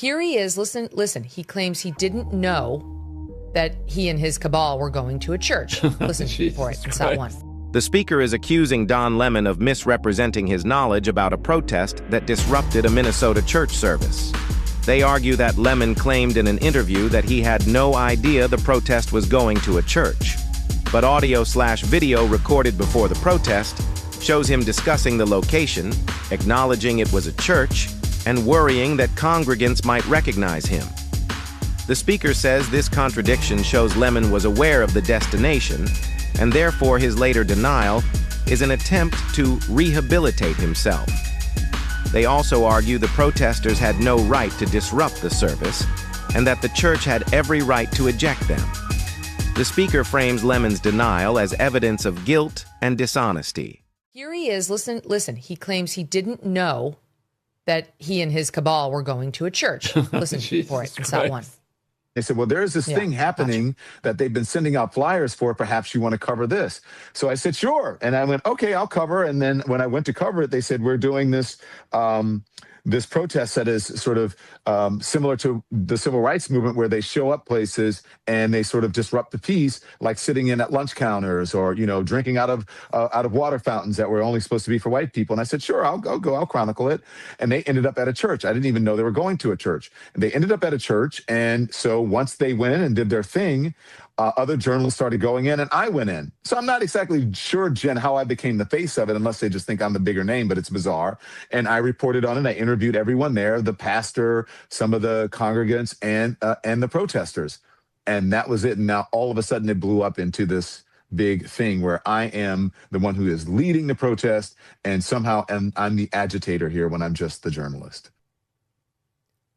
Here he is. Listen. He claims he didn't know that he and his cabal were going to a church. Listen for it. It's that one. The speaker is accusing Don Lemon of misrepresenting his knowledge about a protest that disrupted a Minnesota church service. They argue that Lemon claimed in an interview that he had no idea the protest was going to a church. But audio/video recorded before the protest shows him discussing the location, acknowledging it was a church, and worrying that congregants might recognize him. The speaker says this contradiction shows Lemon was aware of the destination, and therefore his later denial is an attempt to rehabilitate himself. They also argue the protesters had no right to disrupt the service, and that the church had every right to eject them. The speaker frames Lemon's denial as evidence of guilt and dishonesty. Here he is. Listen. He claims he didn't know that he and his cabal were going to a church. Listen for it. It's that one. They said, well, there's this thing happening that they've been sending out flyers for. Perhaps you want to cover this. So I said, sure. And I went, okay, I'll cover. And then when I went to cover it, they said, we're doing this this protest that is sort of similar to the civil rights movement, where they show up places and they sort of disrupt the peace, like sitting in at lunch counters or, drinking out of water fountains that were only supposed to be for white people. And I said, sure, I'll go, I'll chronicle it. And they ended up at a church. I didn't even know they were going to a church. And they ended up at a church. And so once they went in and did their thing, other journalists started going in, and I went in. So I'm not exactly sure, Jen, how I became the face of it, unless they just think I'm the bigger name, but it's bizarre. And I reported on it. I interviewed everyone there, the pastor, some of the congregants, and the protesters. And that was it. And now all of a sudden it blew up into this big thing where I am the one who is leading the protest, and somehow I'm the agitator here when I'm just the journalist.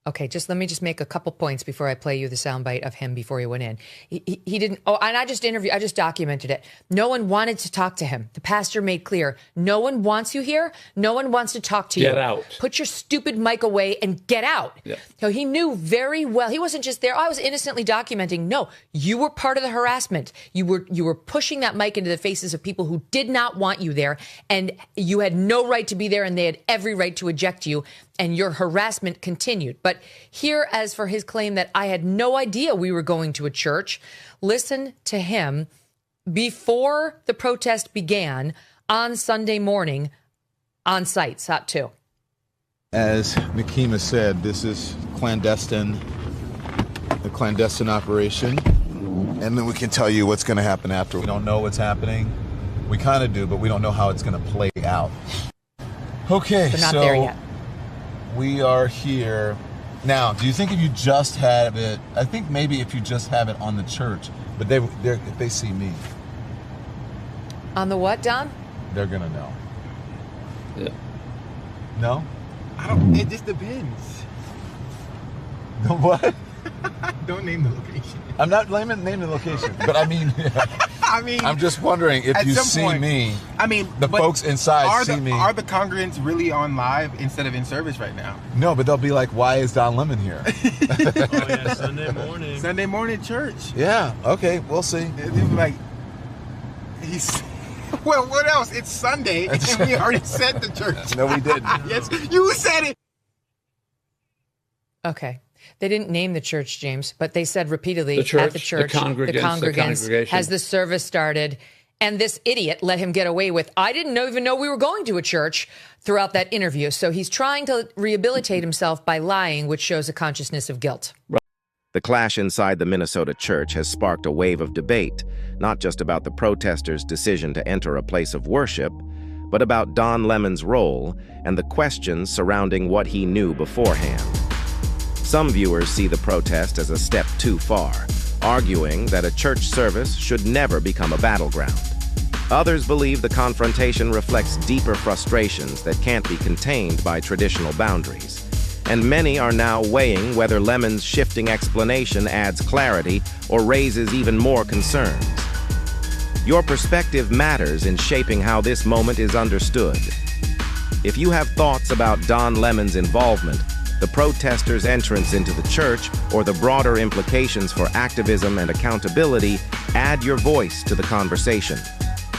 Okay, let me make a couple points before I play you the soundbite of him before he went in. He didn't. Oh, and I just documented it. No one wanted to talk to him. The pastor made clear, no one wants you here. No one wants to talk to you. Get out. Put your stupid mic away and get out. Yeah. So he knew very well. He wasn't just there. I was innocently documenting. No, you were part of the harassment. You were pushing that mic into the faces of people who did not want you there, and you had no right to be there, and they had every right to eject you. And your harassment continued. But here, as for his claim that I had no idea we were going to a church, listen to him before the protest began on Sunday morning on site, SOT 2. As Nakima said, this is a clandestine operation. And then we can tell you what's going to happen after. We don't know what's happening. We kind of do, but we don't know how it's going to play out. Okay, They're not there yet. We are here. Now, do you think if you just have it, I think maybe if you just have it on the church, but if they see me. On the what, Don? They're going to know. Yeah. No? It just depends. The what? Don't name the location. I'm not naming the location, but I mean, I'm just wondering if you see me. The folks inside see me. Are the congregants really on live instead of in service right now? No, but they'll be like, "Why is Don Lemon here?" Oh yeah, Sunday morning. Sunday morning church. Yeah. Okay, we'll see. They'll be like, well, what else? It's Sunday, and we already said the church. No, we didn't. Yes, you said it. Okay. They didn't name the church, James, but they said repeatedly at the church, the congregants, has the service started. And this idiot let him get away with, I didn't even know we were going to a church throughout that interview. So he's trying to rehabilitate himself by lying, which shows a consciousness of guilt. The clash inside the Minnesota church has sparked a wave of debate, not just about the protesters' decision to enter a place of worship, but about Don Lemon's role and the questions surrounding what he knew beforehand. Some viewers see the protest as a step too far, arguing that a church service should never become a battleground. Others believe the confrontation reflects deeper frustrations that can't be contained by traditional boundaries. And many are now weighing whether Lemon's shifting explanation adds clarity or raises even more concerns. Your perspective matters in shaping how this moment is understood. If you have thoughts about Don Lemon's involvement, the protesters' entrance into the church, or the broader implications for activism and accountability, add your voice to the conversation.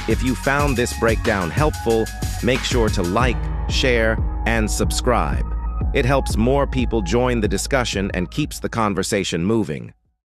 If you found this breakdown helpful, make sure to like, share, and subscribe. It helps more people join the discussion and keeps the conversation moving.